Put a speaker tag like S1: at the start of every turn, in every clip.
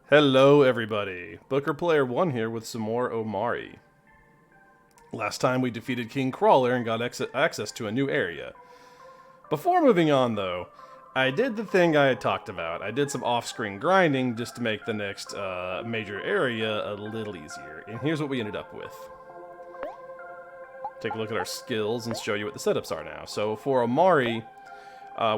S1: Hello everybody, Booker Player 1 here with some more Omori. Last time we defeated King Crawler and got access to a new area. Before moving on though, I did the thing I had talked about. I did some off-screen grinding just to make the next major area a little easier, and here's what we ended up with. Take a look at our skills and show you what the setups are now. So for Omori,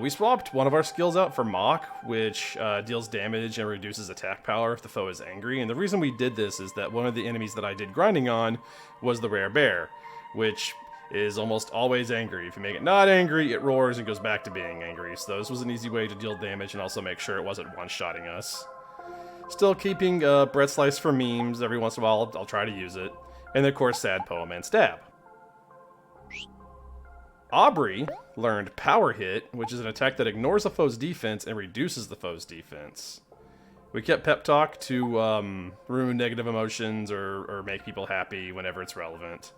S1: we swapped one of our skills out for Mock, which deals damage and reduces attack power if the foe is angry. And the reason we did this is that one of the enemies that I did grinding on was the rare bear, which is almost always angry. If you make it not angry, it roars and goes back to being angry. So this was an easy way to deal damage and also make sure it wasn't one-shotting us. Still keeping Bread Slice for memes. Every once in a while, I'll try to use it. And of course, Sad Poem and Stab. Aubrey learned Power Hit, which is an attack that ignores a foe's defense and reduces the foe's defense. We kept Pep Talk to ruin negative emotions or make people happy whenever it's relevant.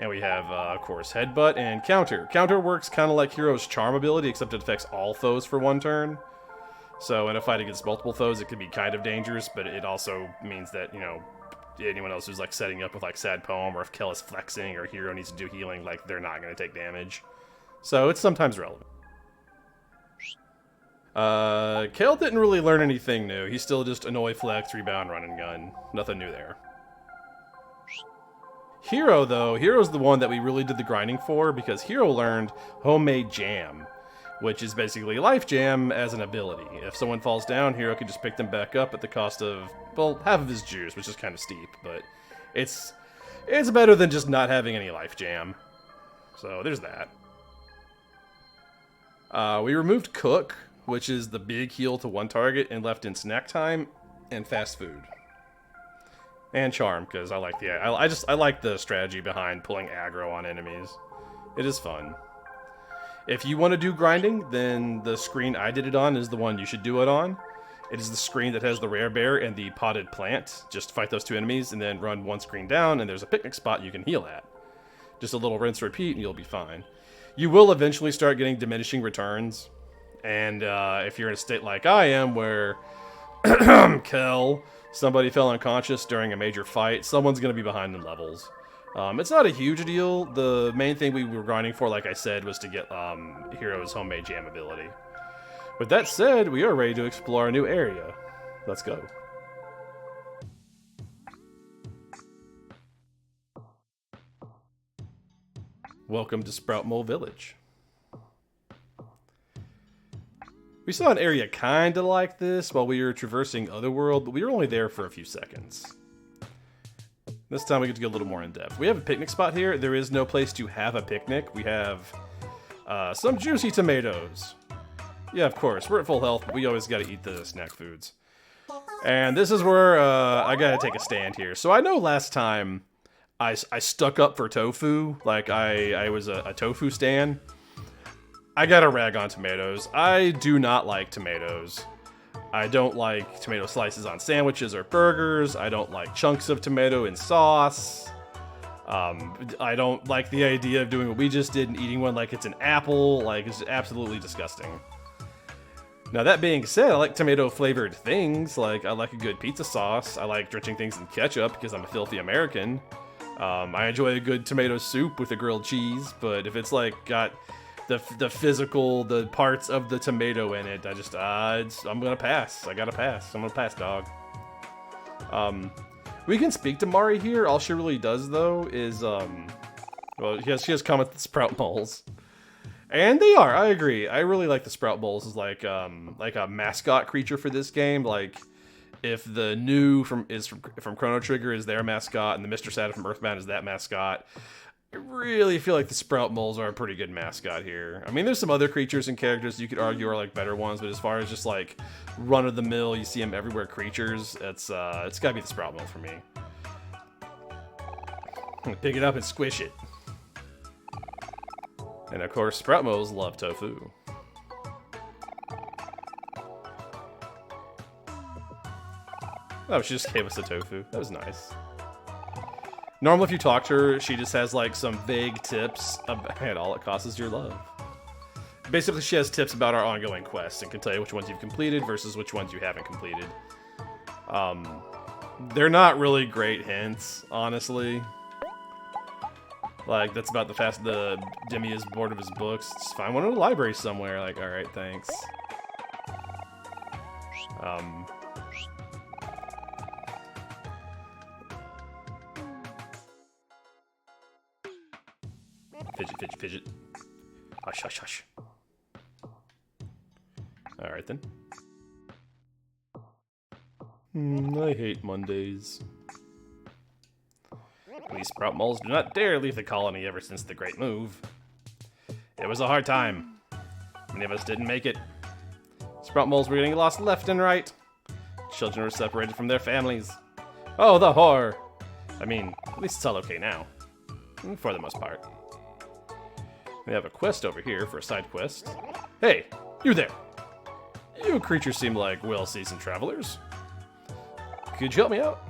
S1: And we have, of course, Headbutt and Counter. Counter works kind of like Hero's Charm ability, except it affects all foes for one turn. So in a fight against multiple foes, it can be kind of dangerous, but it also means that, you know, anyone else who's like setting up with like Sad Poem, or if Kel is flexing or Hero needs to do healing, like they're not going to take damage. So it's sometimes relevant. Kale didn't really learn anything new. He's still just annoy, flex, rebound, run and gun. Nothing new there. Hero though, Hero's the one that we really did the grinding for, because Hero learned Homemade Jam, which is basically Life Jam as an ability. If someone falls down, Hero can just pick them back up at the cost of, well, half of his juice, which is kind of steep, but it's better than just not having any Life Jam. So there's that. We removed Cook, which is the big heal to one target, and left in Snack Time and Fast Food. And Charm, because I like I like the strategy behind pulling aggro on enemies. It is fun. If you want to do grinding, then the screen I did it on is the one you should do it on. It is the screen that has the rare bear and the potted plant. Just fight those two enemies and then run one screen down, and there's a picnic spot you can heal at. Just a little rinse repeat and you'll be fine. You will eventually start getting diminishing returns. And if you're in a state like I am, where somebody fell unconscious during a major fight, someone's going to be behind in levels. It's not a huge deal. The main thing we were grinding for, like I said, was to get Hero's Homemade Jam ability. With that said, we are ready to explore a new area. Let's go. Welcome to Sprout Mole Village. We saw an area kinda like this while we were traversing Otherworld, but we were only there for a few seconds. This time we get to go a little more in depth. We have a picnic spot here. There is no place to have a picnic. We have some juicy tomatoes. Yeah, of course, we're at full health, but we always gotta eat the snack foods. And this is where I gotta take a stand here. So I know last time I stuck up for tofu, like I was a tofu stan. I gotta rag on tomatoes. I do not like tomatoes. I don't like tomato slices on sandwiches or burgers. I don't like chunks of tomato in sauce. I don't like the idea of doing what we just did and eating one like it's an apple. Like, it's absolutely disgusting. Now, that being said, I like tomato-flavored things. Like, I like a good pizza sauce. I like drenching things in ketchup because I'm a filthy American. I enjoy a good tomato soup with a grilled cheese, but if it's, like, got the physical, the parts of the tomato in it, I'm gonna pass. I gotta pass. I'm gonna pass, dog. We can speak to Mari here. All she really does, though, is, well, she has come with the Sprout Moles. And they are, I agree. I really like the Sprout Moles as like a mascot creature for this game. Like, if the new from Chrono Trigger is their mascot, and the Mr. Sad from Earthbound is that mascot, I really feel like the Sprout Moles are a pretty good mascot here. I mean, there's some other creatures and characters you could argue are like better ones, but as far as just like run-of-the-mill, you see them everywhere creatures, it's gotta be the Sprout Mole for me. Pick it up and squish it. And of course, Sprout Moles love tofu. Oh, she just gave us the tofu. That was nice. Normally, if you talk to her, she just has like some vague tips about, and all it costs is your love. Basically, she has tips about our ongoing quests and can tell you which ones you've completed versus which ones you haven't completed. They're not really great hints, honestly. Like, that's about the Demi is bored of his books. Just find one in a library somewhere. Like, alright, thanks. Fidget, fidget, fidget. Hush, hush, hush. Alright then. I hate Mondays. We sprout moles do not dare leave the colony ever since the Great Move. It was a hard time. Many of us didn't make it. Sprout moles were getting lost left and right. Children were separated from their families. Oh, the horror! I mean, at least it's all okay now. For the most part. We have a quest over here for a side quest. Hey, you there! You creatures seem like well-seasoned travelers. Could you help me out?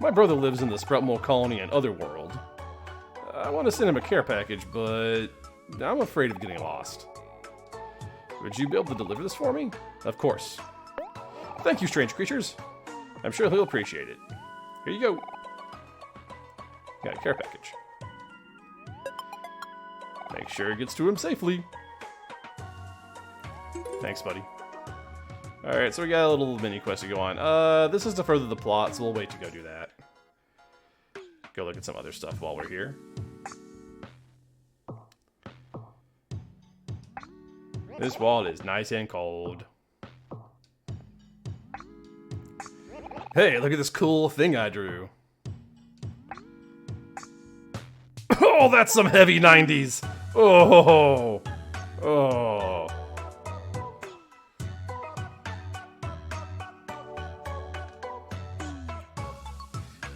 S1: My brother lives in the Sprout Mole colony in Otherworld. I want to send him a care package, but I'm afraid of getting lost. Would you be able to deliver this for me? Of course. Thank you, strange creatures. I'm sure he'll appreciate it. Here you go. Got a care package. Make sure it gets to him safely. Thanks, buddy. Alright, so we got a little mini quest to go on. This is to further the plot, so we'll wait to go do that. Go look at some other stuff while we're here. This wall is nice and cold. Hey, look at this cool thing I drew. Oh, that's some heavy 90s! Oh! Oh!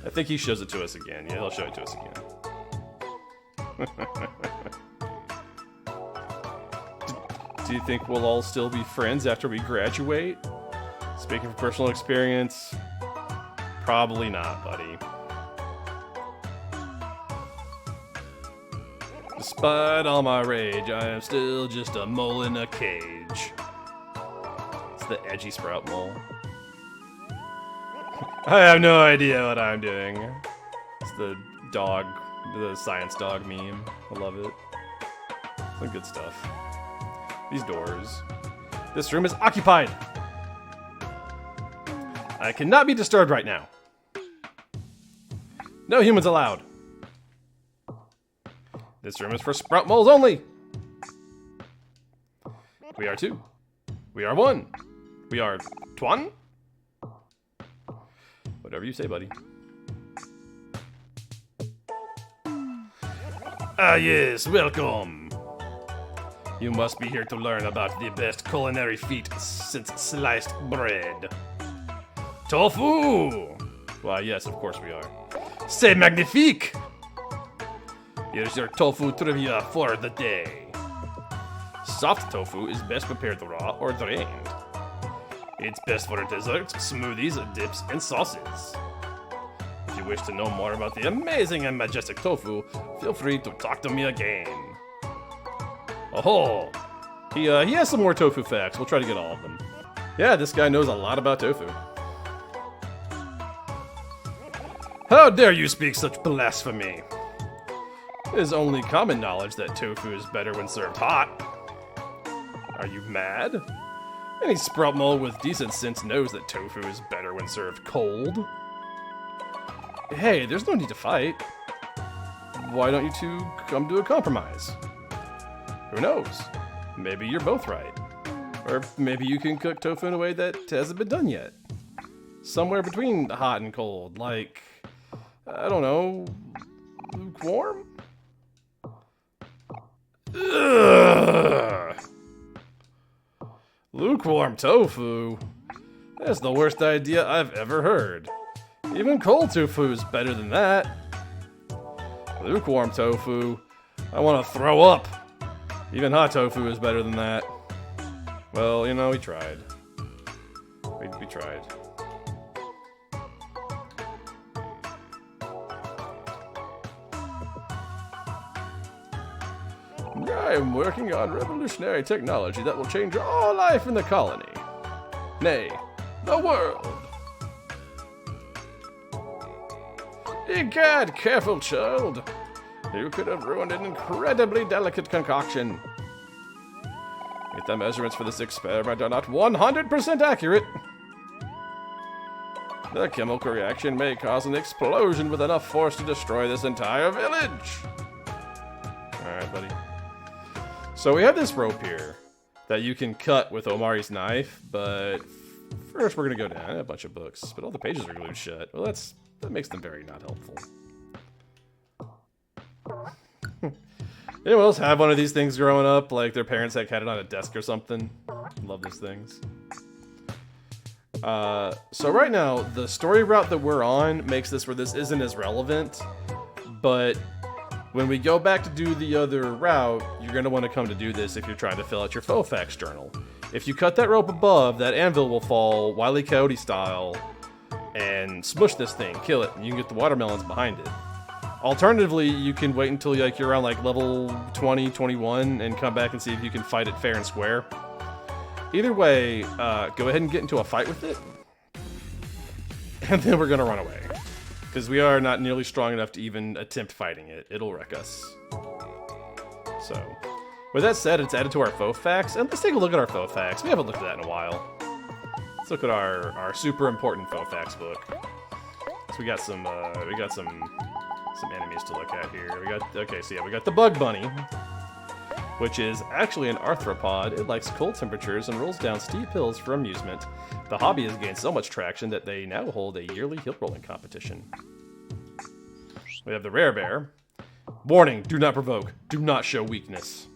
S1: I think he shows it to us again. Yeah, he'll show it to us again. Do you think we'll all still be friends after we graduate? Speaking from personal experience, probably not, buddy. Despite all my rage, I am still just a mole in a cage. It's the edgy Sprout Mole. I have no idea what I'm doing. It's the dog, the science dog meme. I love it. Some good stuff. These doors. This room is occupied. I cannot be disturbed right now. No humans allowed. This room is for Sprout Moles only. We are two. We are one. We are Twan. Whatever you say, buddy. Ah, yes, welcome. You must be here to learn about the best culinary feat since sliced bread. Tofu! Why, yes, of course we are. C'est magnifique! Here's your tofu trivia for the day. Soft tofu is best prepared raw or drained. It's best for desserts, smoothies, dips, and sauces. If you wish to know more about the amazing and majestic tofu, feel free to talk to me again. Oh, he has some more tofu facts. We'll try to get all of them. Yeah, this guy knows a lot about tofu. How dare you speak such blasphemy? It is only common knowledge that tofu is better when served hot. Are you mad? Any Sprout Mole with decent sense knows that tofu is better when served cold. Hey, there's no need to fight. Why don't you two come to a compromise? Who knows? Maybe you're both right. Or maybe you can cook tofu in a way that hasn't been done yet. Somewhere between hot and cold, like, I don't know, lukewarm? Ugh. Lukewarm tofu? That's the worst idea I've ever heard. Even cold tofu is better than that. Lukewarm tofu? I want to throw up. Even hot tofu is better than that. Well, you know, we tried. We tried. I am working on revolutionary technology that will change all life in the colony. Nay, the world. Egad, careful, child. You could have ruined an incredibly delicate concoction. If the measurements for this experiment are not 100% accurate, the chemical reaction may cause an explosion with enough force to destroy this entire village. Alright, buddy. So we have this rope here that you can cut with Omori's knife, but first we're going to go down. I have a bunch of books, but all the pages are glued shut. Well, that makes them very not helpful. Anyone else have one of these things growing up? Like their parents had it on a desk or something? Love those things. So right now, the story route that we're on makes this where this isn't as relevant, but when we go back to do the other route, you're going to want to come to do this if you're trying to fill out your faux facts journal. If you cut that rope above, that anvil will fall Wile E. Coyote style and smush this thing, kill it, and you can get the watermelons behind it. Alternatively, you can wait until you're around like level 20, 21 and come back and see if you can fight it fair and square. Either way, go ahead and get into a fight with it, and then we're going to run away. Because we are not nearly strong enough to even attempt fighting it. It'll wreck us. So, with that said, it's added to our faux facts, and let's take a look at our faux facts. We haven't looked at that in a while. Let's look at our super important faux facts book. So we got some enemies to look at here. We got the bug bunny, which is actually an arthropod. It likes cold temperatures and rolls down steep hills for amusement. The hobby has gained so much traction that they now hold a yearly hill rolling competition. We have the rare bear. Warning, do not provoke. Do not show weakness.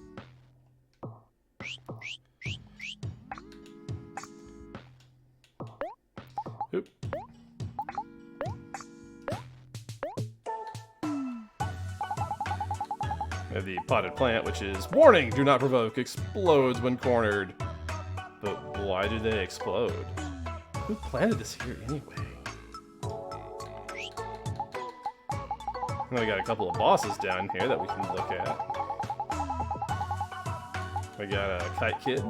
S1: Oop. We have the potted plant, which is warning, do not provoke, explodes when cornered. But why do they explode? Who planted this here anyway? And we got a couple of bosses down here that we can look at. We got a Kite Kid.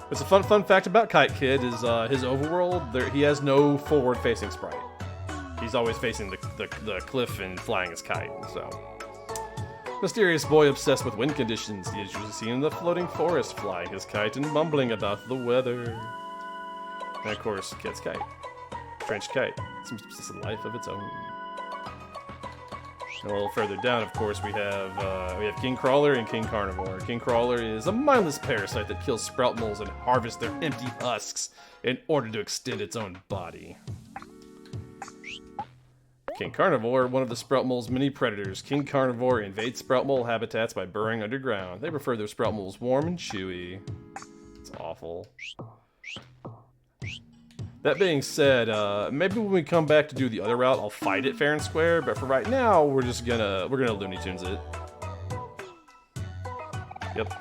S1: It's a fun fact about Kite Kid is his overworld, he has no forward-facing sprite. He's always facing the cliff and flying his kite, so. Mysterious boy obsessed with wind conditions. He is usually seen in the floating forest, flying his kite and mumbling about the weather. And of course, Kit's kite. Trench kite. Seems to possess a life of its own. And a little further down, of course, we have King Crawler and King Carnivore. King Crawler is a mindless parasite that kills sprout moles and harvests their empty husks in order to extend its own body. King Carnivore, one of the sprout mole's many predators. King Carnivore invades sprout mole habitats by burrowing underground. They prefer their sprout moles warm and chewy. It's awful. That being said, maybe when we come back to do the other route, I'll fight it fair and square. But for right now, we're gonna Looney Tunes it. Yep.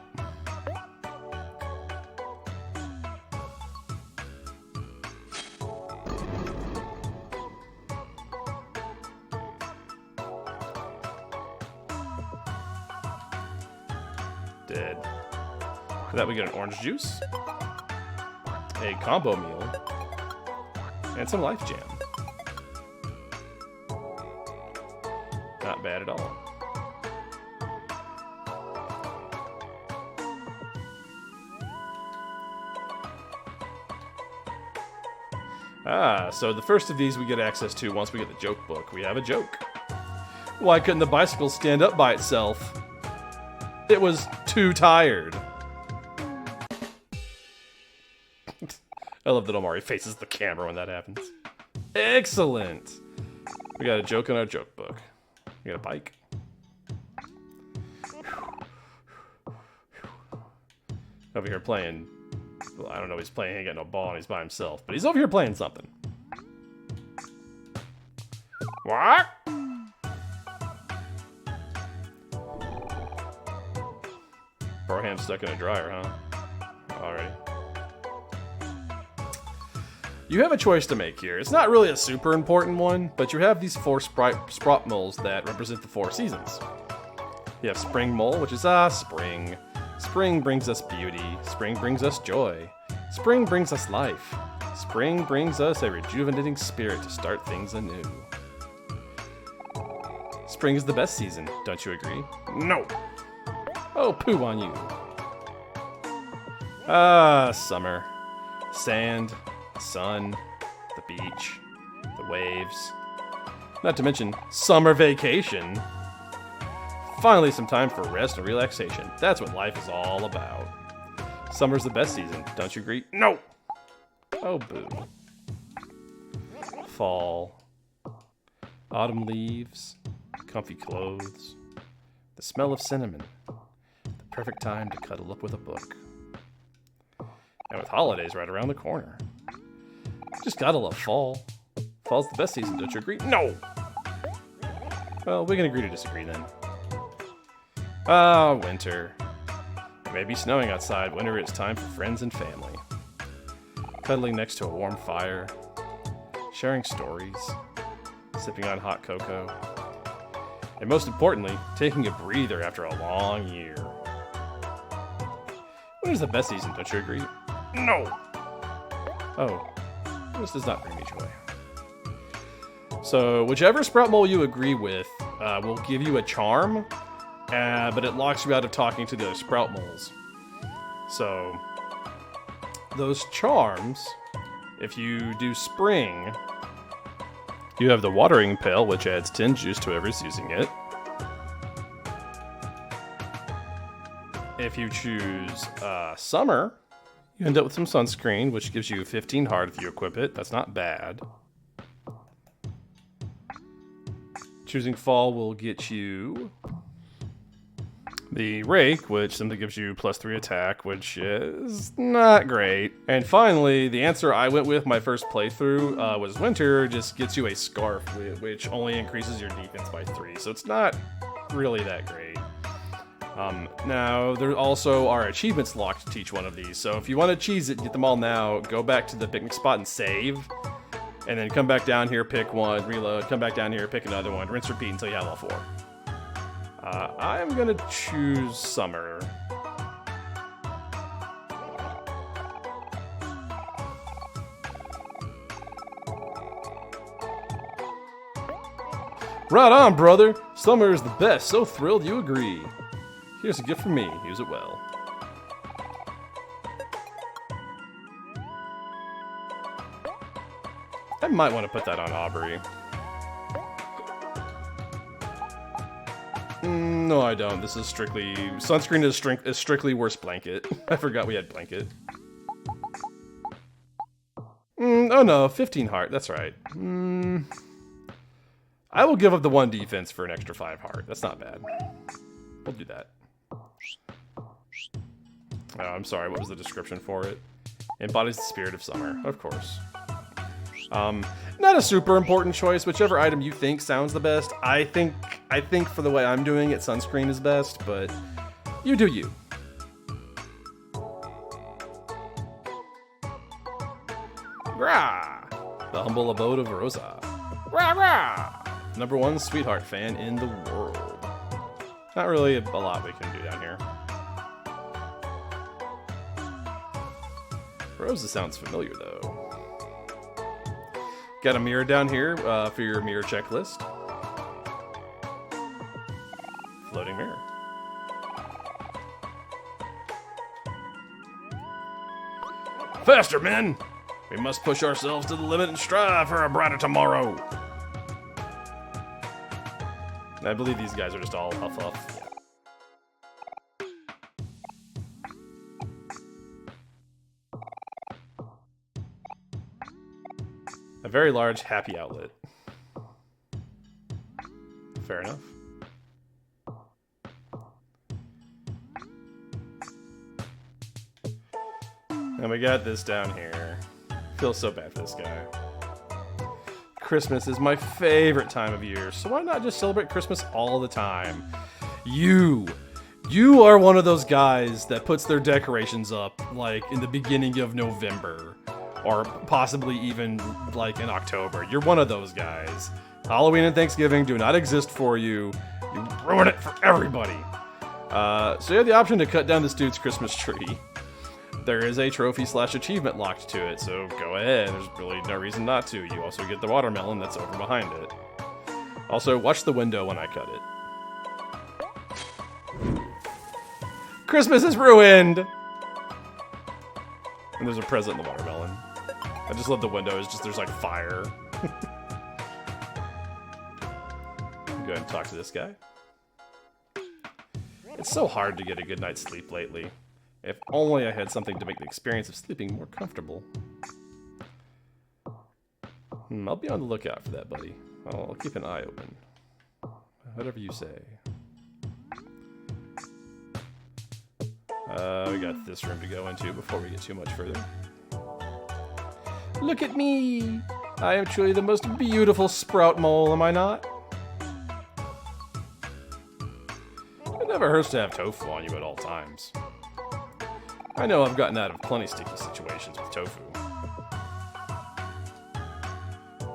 S1: Dead. For that, we get an orange juice, a combo meal, and some life jam. Not bad at all. So the first of these we get access to once we get the joke book. We have a joke. Why couldn't the bicycle stand up by itself? It was too tired. I love that Omori faces the camera when that happens. Excellent. We got a joke in our joke book. We got a bike. Over here playing. Well, I don't know what he's playing. He ain't got no ball and he's by himself. But he's over here playing something. What? Broham's stuck in a dryer, huh? Alrighty. You have a choice to make here. It's not really a super important one, but you have these 4 sprout moles that represent the 4 seasons. You have Spring Mole, which is spring. Spring brings us beauty. Spring brings us joy. Spring brings us life. Spring brings us a rejuvenating spirit to start things anew. Spring is the best season, don't you agree? No! Oh, poo on you. Ah, summer. Sand, sun, the beach, the waves. Not to mention summer vacation. Finally some time for rest and relaxation. That's what life is all about. Summer's the best season, don't you agree? No! Oh, boo. Fall. Autumn leaves. Comfy clothes. The smell of cinnamon. The perfect time to cuddle up with a book. And with holidays right around the corner. Just gotta love fall. Fall's the best season, don't you agree? No! Well, we can agree to disagree then. Ah, winter. It may be snowing outside. Winter is time for friends and family. Cuddling next to a warm fire. Sharing stories. Sipping on hot cocoa. And most importantly, taking a breather after a long year. Winter's the best season, don't you agree? No! Oh, this does not bring me joy. So, whichever sprout mole you agree with will give you a charm, but it locks you out of talking to the other sprout moles. So, those charms, if you do spring, you have the watering pail, which adds 10 juice to whoever's using it. If you choose summer, you end up with some sunscreen, which gives you 15 heart if you equip it. That's not bad. Choosing fall will get you the rake, which simply gives you +3 attack, which is not great. And finally, the answer I went with my first playthrough was winter, just gets you a scarf, which only increases your defense by 3. So it's not really that great. Now, there also are achievements locked to each one of these. So if you want to cheese it, get them all now, go back to the picnic spot and save. And then come back down here, pick one, reload, come back down here, pick another one, rinse, repeat until you have all 4. I am going to choose summer. Right on, brother. Summer is the best. So thrilled you agree. Here's a gift from me. Use it well. I might want to put that on Aubrey. No, I don't. This is strictly... Sunscreen is strictly worst blanket. I forgot we had blanket. Oh no, 15 heart. That's right. I will give up the 1 defense for an extra 5 heart. That's not bad. We'll do that. Oh, I'm sorry. What was the description for it? Embodies the spirit of summer. Of course. Not a super important choice. Whichever item you think sounds the best. I think for the way I'm doing it, sunscreen is best, but you do you. Rah! The humble abode of Rosa. Rah rah! #1 sweetheart fan in the world. Not really a lot we can do down here. Rosa sounds familiar though. Got a mirror down here for your mirror checklist. Floating mirror. Faster, men! We must push ourselves to the limit and strive for a brighter tomorrow. I believe these guys are just all huff. A very large happy outlet. Fair enough. And we got this down here. Feel so bad for this guy. Christmas is my favorite time of year, so why not just celebrate Christmas all the time? You are one of those guys that puts their decorations up like in the beginning of November. Or possibly even like in October. You're one of those guys. Halloween and Thanksgiving do not exist for you. You ruin it for everybody. So you have the option to cut down this dude's Christmas tree. There is a trophy/achievement locked to it, so go ahead. There's really no reason not to. You also get the watermelon that's over behind it. Also, watch the window when I cut it. Christmas is ruined! And there's a present in the watermelon. I just love the window. It's just, there's like fire. Go ahead and talk to this guy. It's so hard to get a good night's sleep lately. If only I had something to make the experience of sleeping more comfortable. I'll be on the lookout for that, buddy. I'll keep an eye open. Whatever you say. We got this room to go into before we get too much further. Look at me! I am truly the most beautiful sprout mole, am I not? It never hurts to have tofu on you at all times. I know I've gotten out of plenty sticky situations with tofu.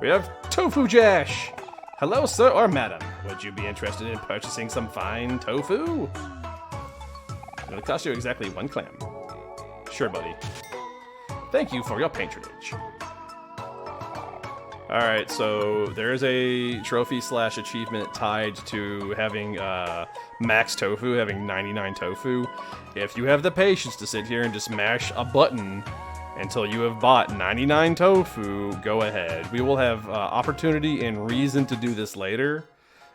S1: We have Tofu Jash! Hello, sir or madam. Would you be interested in purchasing some fine tofu? It'll cost you exactly 1 clam. Sure, buddy. Thank you for your patronage. Alright, so there is a trophy / achievement tied to having max tofu, having 99 tofu. If you have the patience to sit here and just mash a button until you have bought 99 tofu, go ahead. We will have opportunity and reason to do this later.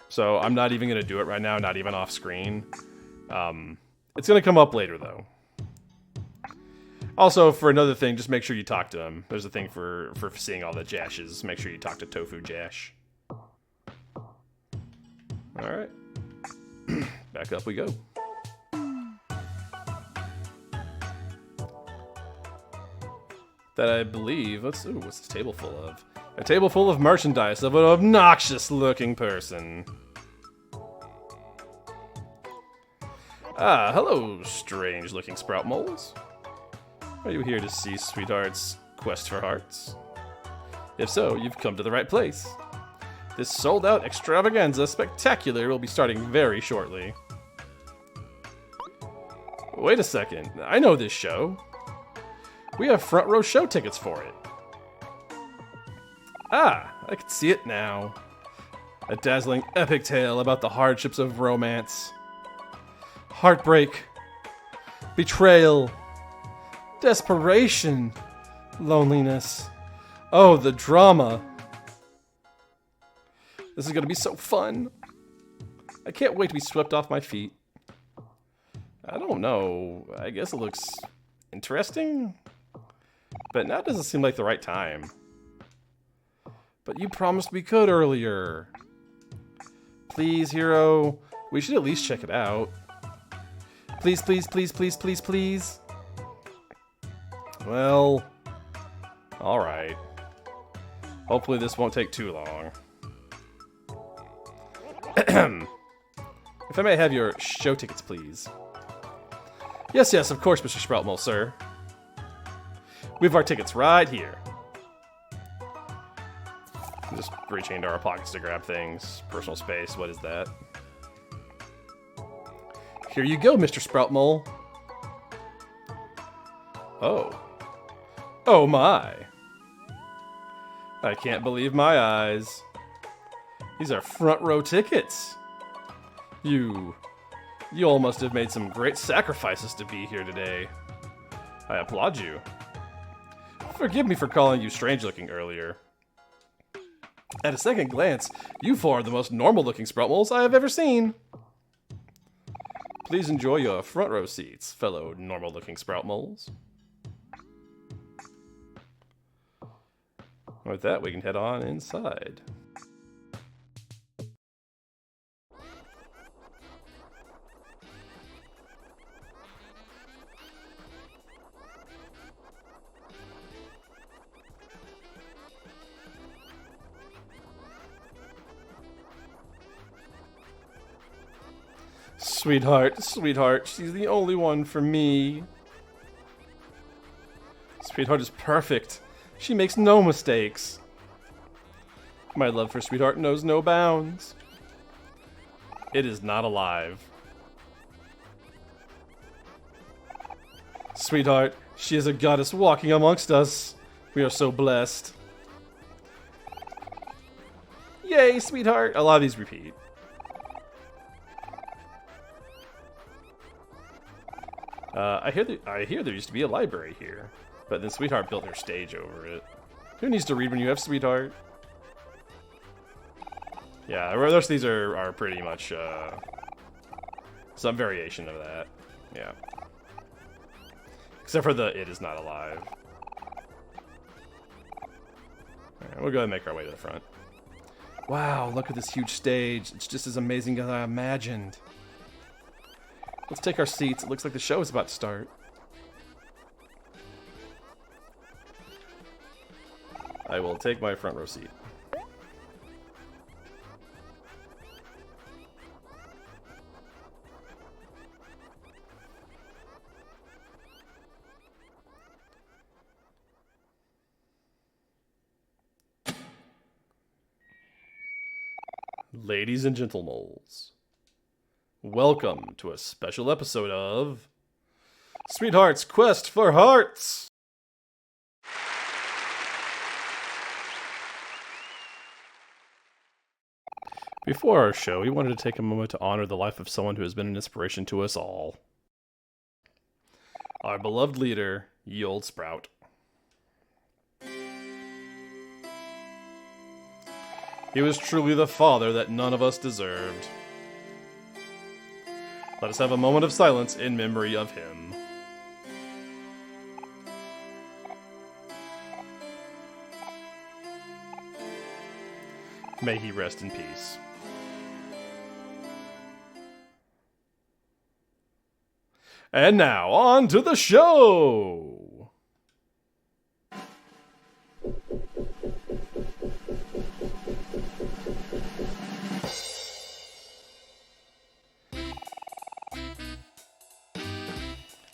S1: So I'm not even going to do it right now, not even off screen. It's going to come up later, though. Also, for another thing, just make sure you talk to him. There's a thing for seeing all the Jashes. Make sure you talk to Tofu Jash. Alright. Back up we go. That I believe... what's this table full of? A table full of merchandise of an obnoxious-looking person. Ah, hello, strange-looking sprout moles. Are you here to see Sweetheart's quest for hearts? If so, you've come to the right place. This sold-out extravaganza spectacular will be starting very shortly. Wait a second, I know this show. We have front row show tickets for it. Ah, I can see it now. A dazzling epic tale about the hardships of romance. Heartbreak. Betrayal. Desperation. Loneliness. Oh, the drama. This is going to be so fun. I can't wait to be swept off my feet. I don't know. I guess it looks interesting. But now it doesn't seem like the right time. But you promised we could earlier. Please, hero. We should at least check it out. Please, please, please, please, please, please. Well, alright. Hopefully this won't take too long. If I may have your show tickets, please. Yes, yes, of course, Mr. Sproutmole, sir. We have our tickets right here. Just reaching into our pockets to grab things. Personal space, what is that? Here you go, Mr. Sproutmole. Oh. Oh my. I can't believe my eyes. These are front row tickets. You all must have made some great sacrifices to be here today. I applaud you. Forgive me for calling you strange looking earlier. At a second glance, you four are the most normal looking Sproutmoles I have ever seen. Please enjoy your front row seats, fellow normal looking Sproutmoles. With that, we can head on inside. Sweetheart, sweetheart, she's the only one for me. Sweetheart is perfect. She makes no mistakes. My love for Sweetheart knows no bounds. It is not alive. Sweetheart, she is a goddess walking amongst us. We are so blessed. Yay, sweetheart! A lot of these repeat. I hear there used to be a library here, but then Sweetheart built her stage over it. Who needs to read when you have Sweetheart? Yeah, the rest of these are pretty much some variation of that. Yeah. Except for the "it is not alive." Alright, we'll go ahead and make our way to the front. Wow, look at this huge stage. It's just as amazing as I imagined. Let's take our seats. It looks like the show is about to start. I will take my front row seat. Ladies and gentlemen, welcome to a special episode of Sweetheart's Quest for Hearts! Before our show, we wanted to take a moment to honor the life of someone who has been an inspiration to us all. Our beloved leader, Ye Olde Sprout. He was truly the father that none of us deserved. Let us have a moment of silence in memory of him. May he rest in peace. And now, on to the show!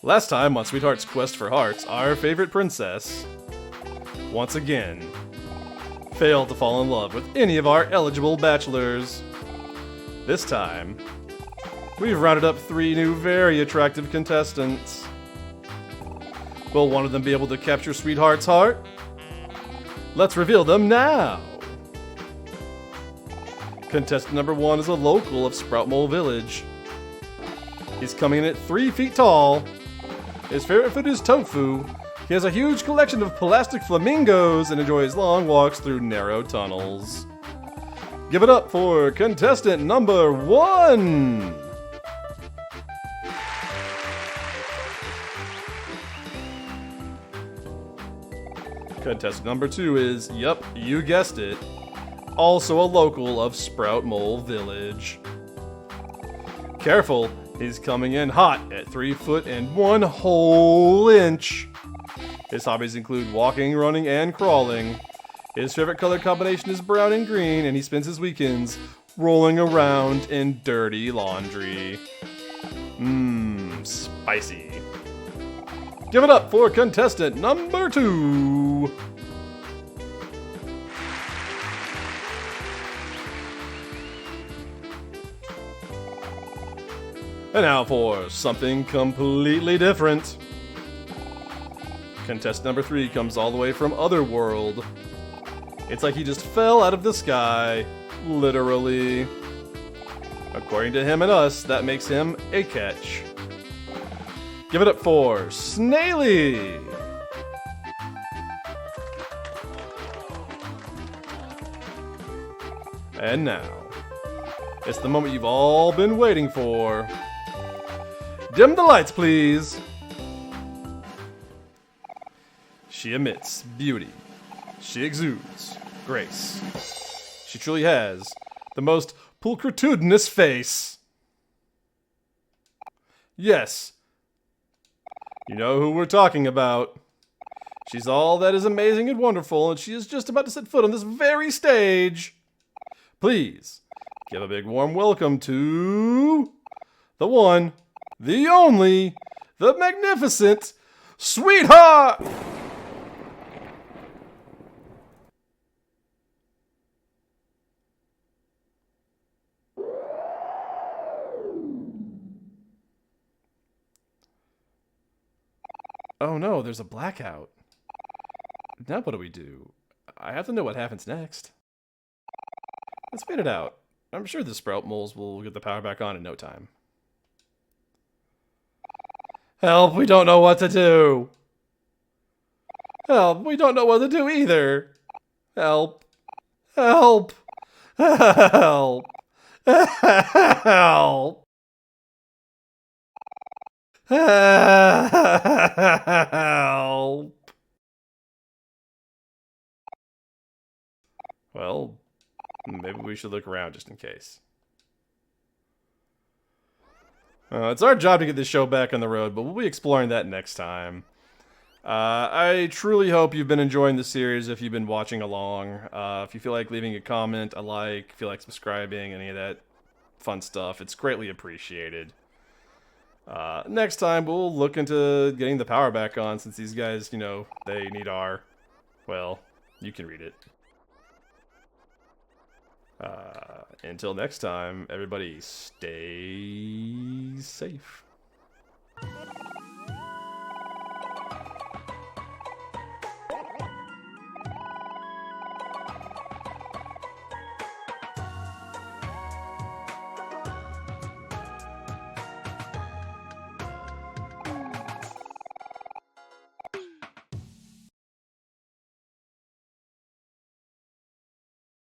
S1: Last time on Sweetheart's Quest for Hearts, our favorite princess, once again, failed to fall in love with any of our eligible bachelors. This time, we've rounded up 3 new very attractive contestants. Will one of them be able to capture Sweetheart's heart? Let's reveal them now! Contestant number 1 is a local of Sprout Mole Village. He's coming in at 3 feet tall. His favorite food is tofu. He has a huge collection of plastic flamingos and enjoys long walks through narrow tunnels. Give it up for contestant number 1! Contestant number 2 is, yup, you guessed it, also a local of Sprout Mole Village. Careful, he's coming in hot at 3 foot and 1 whole inch. His hobbies include walking, running, and crawling. His favorite color combination is brown and green, and he spends his weekends rolling around in dirty laundry. Spicy. Give it up for contestant number 2. And now for something completely different. Contestant number 3 comes all the way from Otherworld. It's like he just fell out of the sky, literally. According to him and us, that makes him a catch. Give it up for Snaily! And now, it's the moment you've all been waiting for. Dim the lights, please! She emits beauty. She exudes grace. She truly has the most pulchritudinous face. Yes, you know who we're talking about. She's all that is amazing and wonderful, and she is just about to set foot on this very stage. Please, give a big warm welcome to the one, the only, the magnificent Sweetheart! Oh no, there's a blackout. Now what do we do? I have to know what happens next. Let's wait it out. I'm sure the sprout moles will get the power back on in no time. Help, we don't know what to do. Help, we don't know what to do either. Help. Help. Help. Help. Help. Well, maybe we should look around just in case. It's our job to get this show back on the road, but we'll be exploring that next time. I truly hope you've been enjoying the series if you've been watching along. If you feel like leaving a comment, a like, feel like subscribing, any of that fun stuff, it's greatly appreciated. Next time, we'll look into getting the power back on since these guys, you know, they need our... Well, you can read it. Until next time, everybody stay safe.